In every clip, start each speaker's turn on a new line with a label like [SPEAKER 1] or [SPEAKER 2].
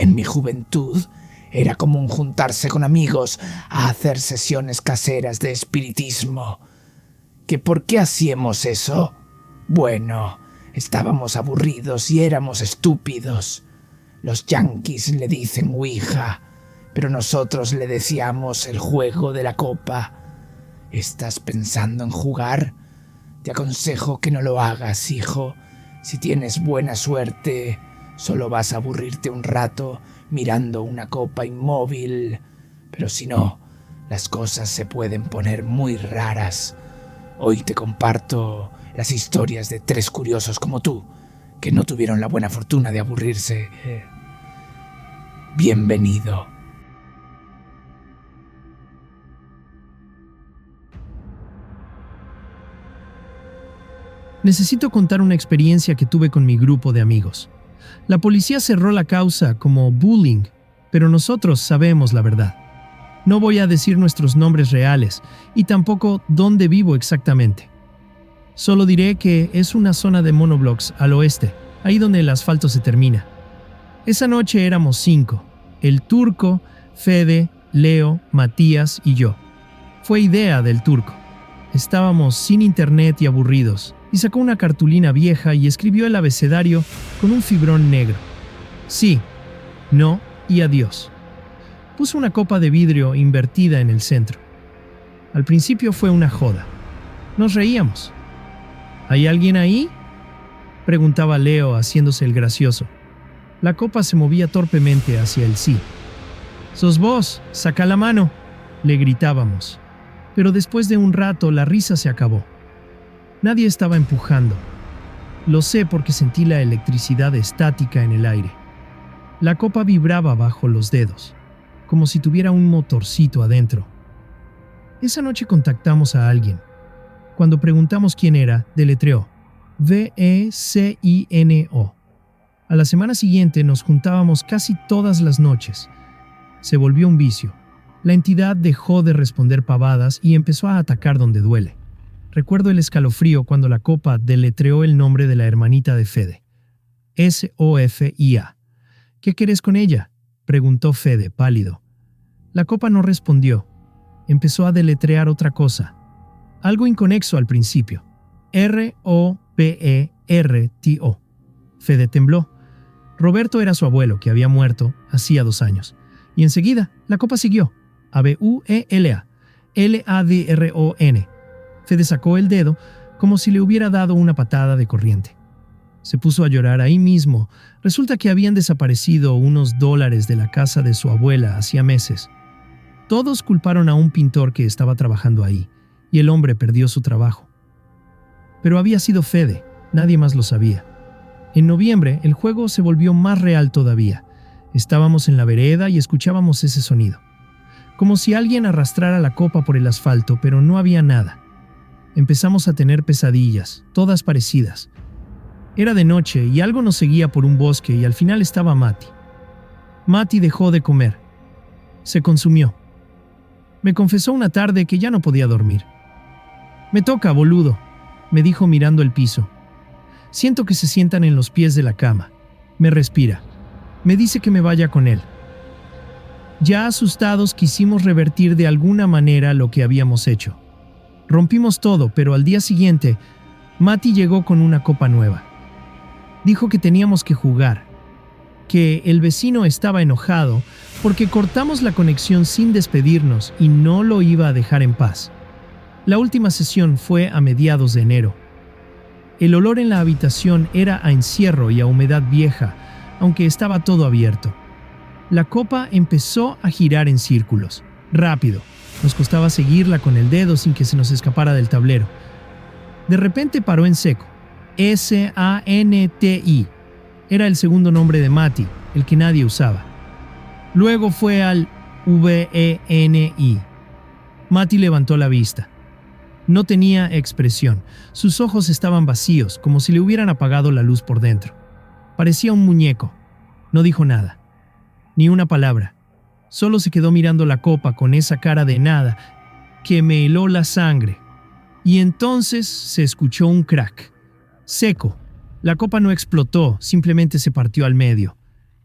[SPEAKER 1] En mi juventud era común juntarse con amigos a hacer sesiones caseras de espiritismo. ¿Que por qué hacíamos eso? Bueno, estábamos aburridos y éramos estúpidos. Los yanquis le dicen Ouija, pero nosotros le decíamos el juego de la copa. ¿Estás pensando en jugar? Te aconsejo que no lo hagas, hijo. Si tienes buena suerte, solo vas a aburrirte un rato mirando una copa inmóvil. Pero si no, las cosas se pueden poner muy raras. Hoy te comparto las historias de 3 curiosos como tú, que no tuvieron la buena fortuna de aburrirse. Bienvenido.
[SPEAKER 2] Necesito contar una experiencia que tuve con mi grupo de amigos. La policía cerró la causa como bullying, pero nosotros sabemos la verdad. No voy a decir nuestros nombres reales y tampoco dónde vivo exactamente. Solo diré que es una zona de monoblocks al oeste, ahí donde el asfalto se termina. Esa noche éramos 5, el Turco, Fede, Leo, Matías y yo. Fue idea del Turco. Estábamos sin internet y aburridos, y sacó una cartulina vieja y escribió el abecedario con un fibrón negro. Sí, no y adiós. Puso una copa de vidrio invertida en el centro. Al principio fue una joda. Nos reíamos. ¿Hay alguien ahí?, preguntaba Leo haciéndose el gracioso. La copa se movía torpemente hacia el sí. «¡Sos vos! ¡Saca la mano!», le gritábamos. Pero después de un rato la risa se acabó. Nadie estaba empujando. Lo sé porque sentí la electricidad estática en el aire. La copa vibraba bajo los dedos, como si tuviera un motorcito adentro. Esa noche contactamos a alguien. Cuando preguntamos quién era, deletreó VECINO. A la semana siguiente nos juntábamos casi todas las noches. Se volvió un vicio. La entidad dejó de responder pavadas y empezó a atacar donde duele. Recuerdo el escalofrío cuando la copa deletreó el nombre de la hermanita de Fede. SOFIA. «¿Qué querés con ella?», preguntó Fede, pálido. La copa no respondió. Empezó a deletrear otra cosa. Algo inconexo al principio. ROBERTO. Fede tembló. Roberto era su abuelo, que había muerto hacía 2 años. Y enseguida, la copa siguió. ABUELA. LADRON. Fede sacó el dedo como si le hubiera dado una patada de corriente. Se puso a llorar ahí mismo. Resulta que habían desaparecido unos $, de la casa de su abuela hacía meses. Todos culparon a un pintor que estaba trabajando ahí, y el hombre perdió su trabajo. Pero había sido Fede, nadie más lo sabía. En noviembre, el juego se volvió más real todavía. Estábamos en la vereda y escuchábamos ese sonido. Como si alguien arrastrara la copa por el asfalto, pero no había nada. Empezamos a tener pesadillas, todas parecidas. Era de noche y algo nos seguía por un bosque y al final estaba Mati. Mati dejó de comer. Se consumió. Me confesó una tarde que ya no podía dormir. «Me toca, boludo», me dijo mirando el piso. Siento que se sientan en los pies de la cama. Me respira. Me dice que me vaya con él. Ya asustados quisimos revertir de alguna manera lo que habíamos hecho. Rompimos todo, pero al día siguiente, Mati llegó con una copa nueva. Dijo que teníamos que jugar, que el vecino estaba enojado porque cortamos la conexión sin despedirnos y no lo iba a dejar en paz. La última sesión fue a mediados de enero. El olor en la habitación era a encierro y a humedad vieja, aunque estaba todo abierto. La copa empezó a girar en círculos, rápido. Nos costaba seguirla con el dedo sin que se nos escapara del tablero. De repente paró en seco. SANTI. Era el segundo nombre de Mati, el que nadie usaba. Luego fue al VENI. Mati levantó la vista. No tenía expresión. Sus ojos estaban vacíos, como si le hubieran apagado la luz por dentro. Parecía un muñeco. No dijo nada. Ni una palabra. Solo se quedó mirando la copa con esa cara de nada que me heló la sangre. Y entonces se escuchó un crack. Seco. La copa no explotó, simplemente se partió al medio.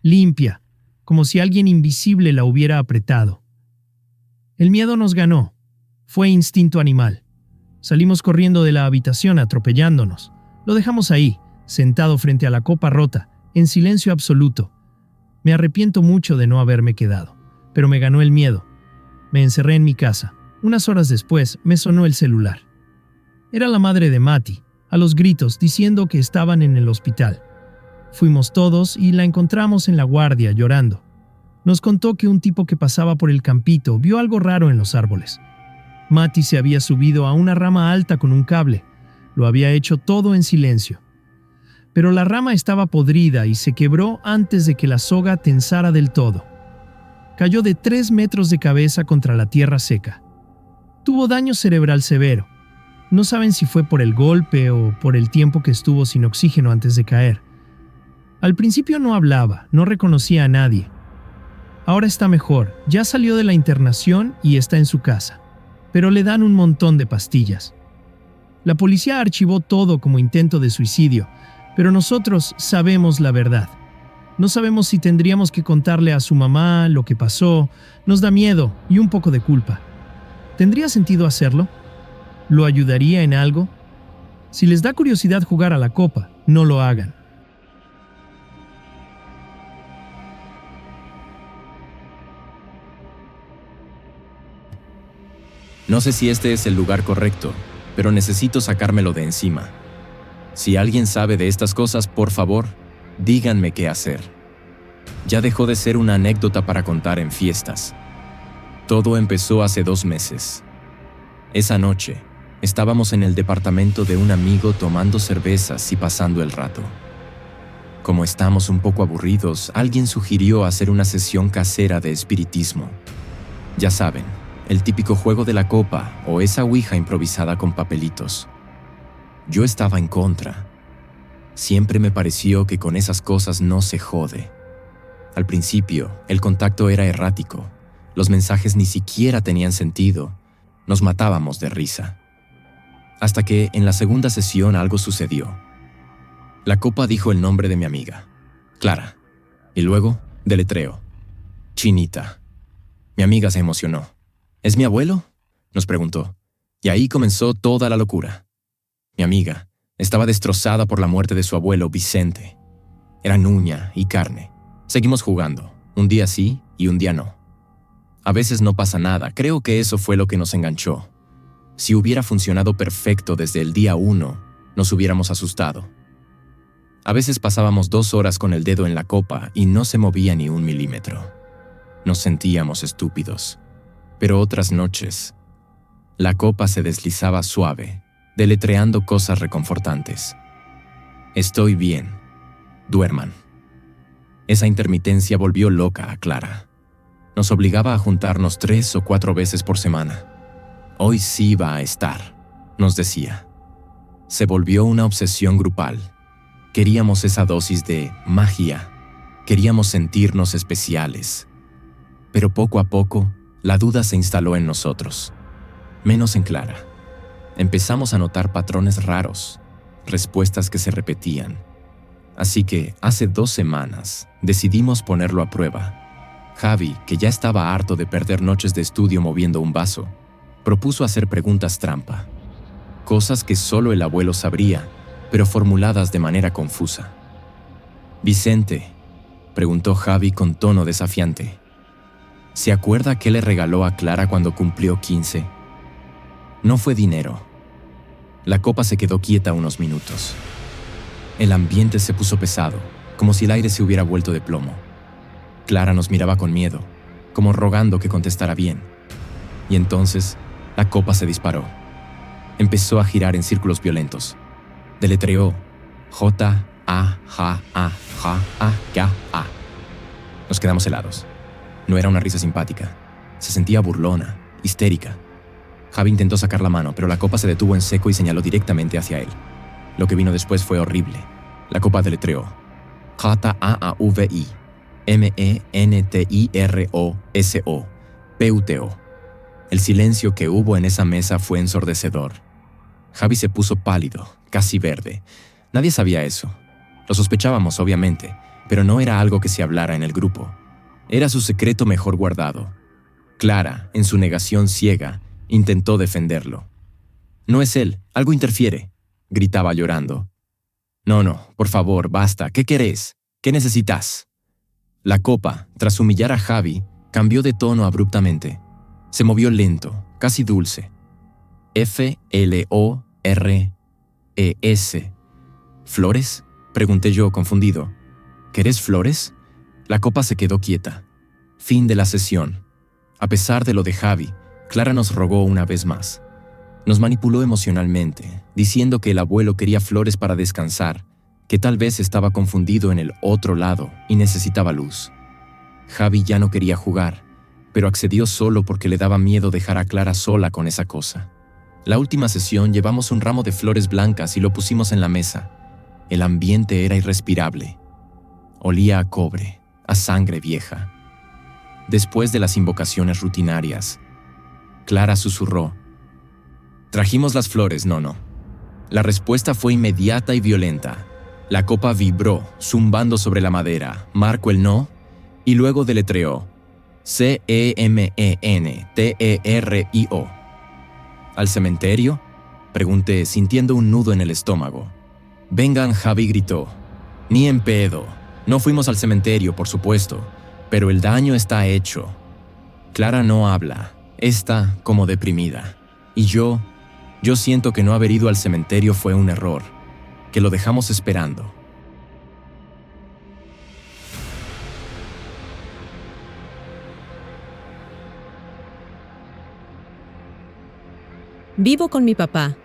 [SPEAKER 2] Limpia, como si alguien invisible la hubiera apretado. El miedo nos ganó. Fue instinto animal. Salimos corriendo de la habitación atropellándonos. Lo dejamos ahí, sentado frente a la copa rota, en silencio absoluto. Me arrepiento mucho de no haberme quedado, pero me ganó el miedo. Me encerré en mi casa. Unas horas después me sonó el celular. Era la madre de Mati, a los gritos diciendo que estaban en el hospital. Fuimos todos y la encontramos en la guardia llorando. Nos contó que un tipo que pasaba por el campito vio algo raro en los árboles. Mati se había subido a una rama alta con un cable. Lo había hecho todo en silencio. Pero la rama estaba podrida y se quebró antes de que la soga tensara del todo. Cayó de 3 metros de cabeza contra la tierra seca. Tuvo daño cerebral severo. No saben si fue por el golpe o por el tiempo que estuvo sin oxígeno antes de caer. Al principio no hablaba, no reconocía a nadie. Ahora está mejor, ya salió de la internación y está en su casa. Pero le dan un montón de pastillas. La policía archivó todo como intento de suicidio, pero nosotros sabemos la verdad. No sabemos si tendríamos que contarle a su mamá lo que pasó. Nos da miedo y un poco de culpa. ¿Tendría sentido hacerlo? ¿Lo ayudaría en algo? Si les da curiosidad jugar a la copa, no lo hagan.
[SPEAKER 3] No sé si este es el lugar correcto, pero necesito sacármelo de encima. Si alguien sabe de estas cosas, por favor, díganme qué hacer. Ya dejó de ser una anécdota para contar en fiestas. Todo empezó hace 2 meses. Esa noche, estábamos en el departamento de un amigo tomando cervezas y pasando el rato. Como estamos un poco aburridos, alguien sugirió hacer una sesión casera de espiritismo. Ya saben, el típico juego de la copa o esa ouija improvisada con papelitos. Yo estaba en contra. Siempre me pareció que con esas cosas no se jode. Al principio, el contacto era errático. Los mensajes ni siquiera tenían sentido. Nos matábamos de risa. Hasta que, en la segunda sesión, algo sucedió. La copa dijo el nombre de mi amiga, Clara, y luego, deletreo, Chinita. Mi amiga se emocionó. ¿Es mi abuelo?, nos preguntó. Y ahí comenzó toda la locura. Mi amiga estaba destrozada por la muerte de su abuelo, Vicente. Eran uña y carne. Seguimos jugando, un día sí y un día no. A veces no pasa nada, creo que eso fue lo que nos enganchó. Si hubiera funcionado perfecto desde el día 1, nos hubiéramos asustado. A veces pasábamos 2 horas con el dedo en la copa y no se movía ni 1 milímetro. Nos sentíamos estúpidos. Pero otras noches, la copa se deslizaba suave, deletreando cosas reconfortantes. Estoy bien. Duerman. Esa intermitencia volvió loca a Clara. Nos obligaba a juntarnos 3 o 4 veces por semana. Hoy sí va a estar, nos decía. Se volvió una obsesión grupal. Queríamos esa dosis de magia. Queríamos sentirnos especiales. Pero poco a poco, la duda se instaló en nosotros. Menos en Clara. Empezamos a notar patrones raros, respuestas que se repetían. Así que, hace 2 semanas, decidimos ponerlo a prueba. Javi, que ya estaba harto de perder noches de estudio moviendo un vaso, propuso hacer preguntas trampa. Cosas que solo el abuelo sabría, pero formuladas de manera confusa. «Vicente», preguntó Javi con tono desafiante, ¿se acuerda qué le regaló a Clara cuando cumplió 15? No fue dinero. La copa se quedó quieta unos minutos. El ambiente se puso pesado, como si el aire se hubiera vuelto de plomo. Clara nos miraba con miedo, como rogando que contestara bien. Y entonces, la copa se disparó. Empezó a girar en círculos violentos. Deletreó J-A-J-A-J-A-K-A. Nos quedamos helados. No era una risa simpática. Se sentía burlona, histérica. Javi intentó sacar la mano, pero la copa se detuvo en seco y señaló directamente hacia él. Lo que vino después fue horrible. La copa deletreó J-A-A-V-I M-E-N-T-I-R-O-S-O P-U-T-O. El silencio que hubo en esa mesa fue ensordecedor. Javi se puso pálido, casi verde. Nadie sabía eso. Lo sospechábamos, obviamente, pero no era algo que se hablara en el grupo. Era su secreto mejor guardado. Clara, en su negación ciega, intentó defenderlo. «No es él, algo interfiere», gritaba llorando. No, por favor, basta. ¿Qué querés? ¿Qué necesitas?» La copa, tras humillar a Javi, cambió de tono abruptamente. Se movió lento, casi dulce. F-L-O-R-E-S. ¿Flores?, pregunté yo, confundido. ¿Querés flores? La copa se quedó quieta. Fin de la sesión. A pesar de lo de Javi, Clara nos rogó una vez más. Nos manipuló emocionalmente, diciendo que el abuelo quería flores para descansar, que tal vez estaba confundido en el otro lado y necesitaba luz. Javi ya no quería jugar, pero accedió solo porque le daba miedo dejar a Clara sola con esa cosa. La última sesión llevamos un ramo de flores blancas y lo pusimos en la mesa. El ambiente era irrespirable. Olía a cobre, a sangre vieja. Después de las invocaciones rutinarias, Clara susurró: «Trajimos las flores, Nono». La respuesta fue inmediata y violenta. La copa vibró, zumbando sobre la madera, marcó el no y luego deletreó: C-E-M-E-N-T-E-R-I-O. «¿Al cementerio?», pregunté, sintiendo un nudo en el estómago. «Vengan», Javi gritó. «Ni en pedo. No fuimos al cementerio, por supuesto, pero el daño está hecho». Clara no habla, está como deprimida. Y yo siento que no haber ido al cementerio fue un error, que lo dejamos esperando.
[SPEAKER 4] Vivo con mi papá.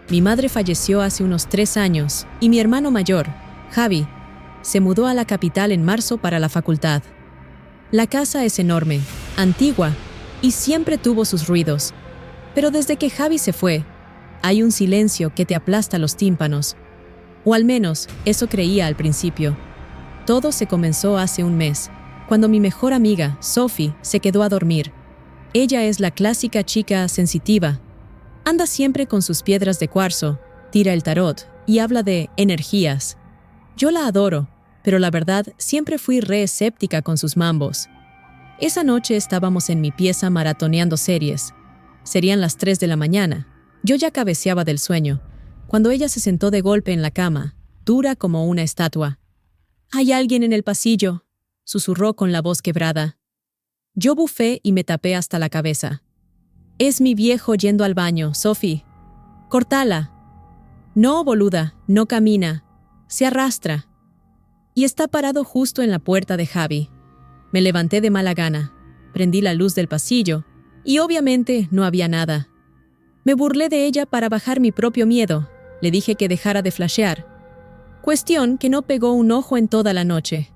[SPEAKER 4] Mi madre falleció hace unos 3 años y mi hermano mayor, Javi, se mudó a la capital en marzo para la facultad. La casa es enorme, antigua y siempre tuvo sus ruidos. Pero desde que Javi se fue, hay un silencio que te aplasta los tímpanos. O al menos, eso creía al principio. Todo se comenzó hace un mes, cuando mi mejor amiga, Sophie, se quedó a dormir. Ella es la clásica chica sensitiva. Anda siempre con sus piedras de cuarzo, tira el tarot y habla de energías. Yo la adoro, pero la verdad siempre fui re escéptica con sus mambos. Esa noche estábamos en mi pieza maratoneando series. Serían las 3 de la mañana. Yo ya cabeceaba del sueño, cuando ella se sentó de golpe en la cama, dura como una estatua. «Hay alguien en el pasillo», susurró con la voz quebrada. Yo bufé y me tapé hasta la cabeza. «Es mi viejo yendo al baño, Sophie. Cortala». «No, boluda, no camina. Se arrastra». Y está parado justo en la puerta de Javi. Me levanté de mala gana, prendí la luz del pasillo y obviamente no había nada. Me burlé de ella para bajar mi propio miedo. Le dije que dejara de flashear. Cuestión que no pegó un ojo en toda la noche.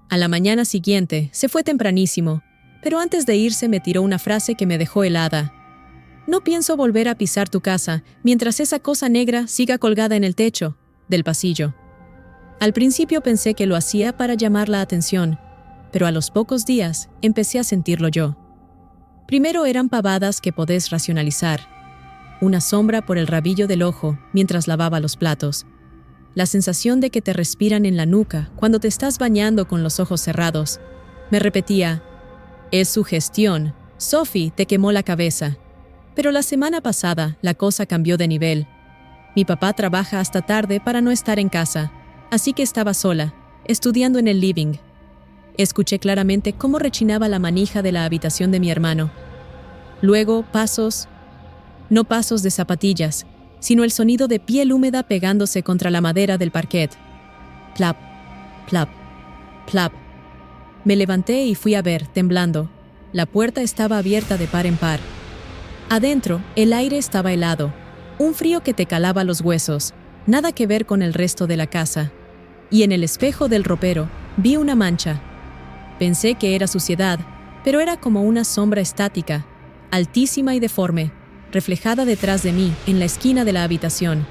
[SPEAKER 4] A la mañana siguiente se fue tempranísimo, pero antes de irse me tiró una frase que me dejó helada. «No pienso volver a pisar tu casa mientras esa cosa negra siga colgada en el techo del pasillo». Al principio pensé que lo hacía para llamar la atención, pero a los pocos días empecé a sentirlo yo. Primero eran pavadas que podés racionalizar. Una sombra por el rabillo del ojo mientras lavaba los platos. La sensación de que te respiran en la nuca cuando te estás bañando con los ojos cerrados. Me repetía: «Es sugestión, Sophie te quemó la cabeza». Pero la semana pasada la cosa cambió de nivel. Mi papá trabaja hasta tarde para no estar en casa, así que estaba sola, estudiando en el living. Escuché claramente cómo rechinaba la manija de la habitación de mi hermano. Luego, pasos, no pasos de zapatillas, sino el sonido de piel húmeda pegándose contra la madera del parquet. Plap, plap, plap. Me levanté y fui a ver, temblando. La puerta estaba abierta de par en par. Adentro, el aire estaba helado, un frío que te calaba los huesos, nada que ver con el resto de la casa. Y en el espejo del ropero, vi una mancha. Pensé que era suciedad, pero era como una sombra estática, altísima y deforme, reflejada detrás de mí, en la esquina de la habitación.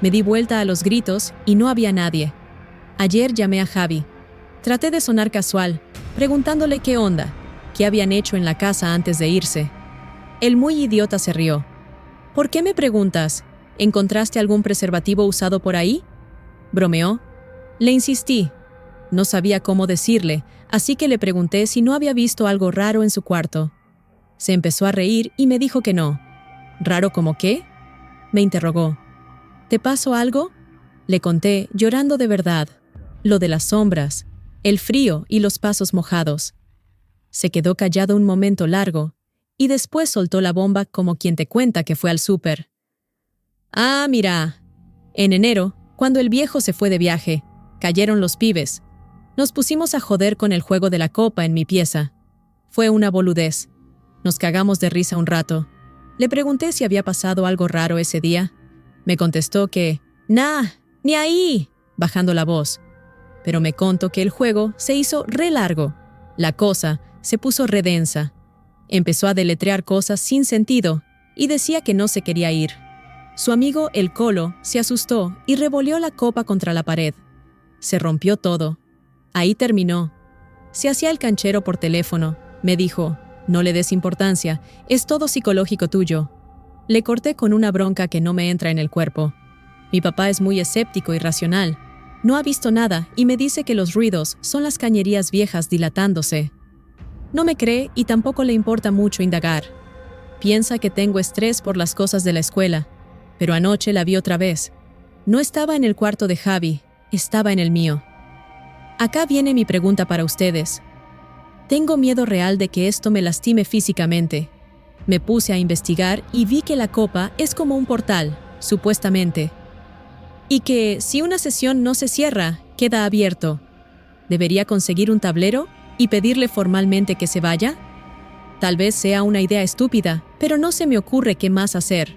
[SPEAKER 4] Me di vuelta a los gritos y no había nadie. Ayer llamé a Javi. Traté de sonar casual, preguntándole qué onda, qué habían hecho en la casa antes de irse. El muy idiota se rió. «¿Por qué me preguntas? ¿Encontraste algún preservativo usado por ahí?», bromeó. Le insistí. No sabía cómo decirle, así que le pregunté si no había visto algo raro en su cuarto. Se empezó a reír y me dijo que no. ¿Raro como qué?, me interrogó. ¿Te pasó algo? Le conté, llorando de verdad, lo de las sombras, el frío y los pasos mojados. Se quedó callado un momento largo, y después soltó la bomba como quien te cuenta que fue al súper. Ah, mira. En enero, cuando el viejo se fue de viaje, cayeron los pibes. Nos pusimos a joder con el juego de la copa en mi pieza. Fue una boludez. Nos cagamos de risa un rato. Le pregunté si había pasado algo raro ese día. Me contestó que, nah, ni ahí, bajando la voz. Pero me contó que el juego se hizo re largo. La cosa se puso re densa. Empezó a deletrear cosas sin sentido y decía que no se quería ir. Su amigo el Colo se asustó y revoleó la copa contra la pared. Se rompió todo. Ahí terminó. Se hacía el canchero por teléfono. Me dijo, no le des importancia, es todo psicológico tuyo. Le corté con una bronca que no me entra en el cuerpo. Mi papá es muy escéptico y racional. No ha visto nada y me dice que los ruidos son las cañerías viejas dilatándose. No me cree y tampoco le importa mucho indagar. Piensa que tengo estrés por las cosas de la escuela, pero anoche la vi otra vez. No estaba en el cuarto de Javi, estaba en el mío. Acá viene mi pregunta para ustedes. Tengo miedo real de que esto me lastime físicamente. Me puse a investigar y vi que la copa es como un portal, supuestamente. Y que si una sesión no se cierra, queda abierto. ¿Debería conseguir un tablero y pedirle formalmente que se vaya? Tal vez sea una idea estúpida, pero no se me ocurre qué más hacer.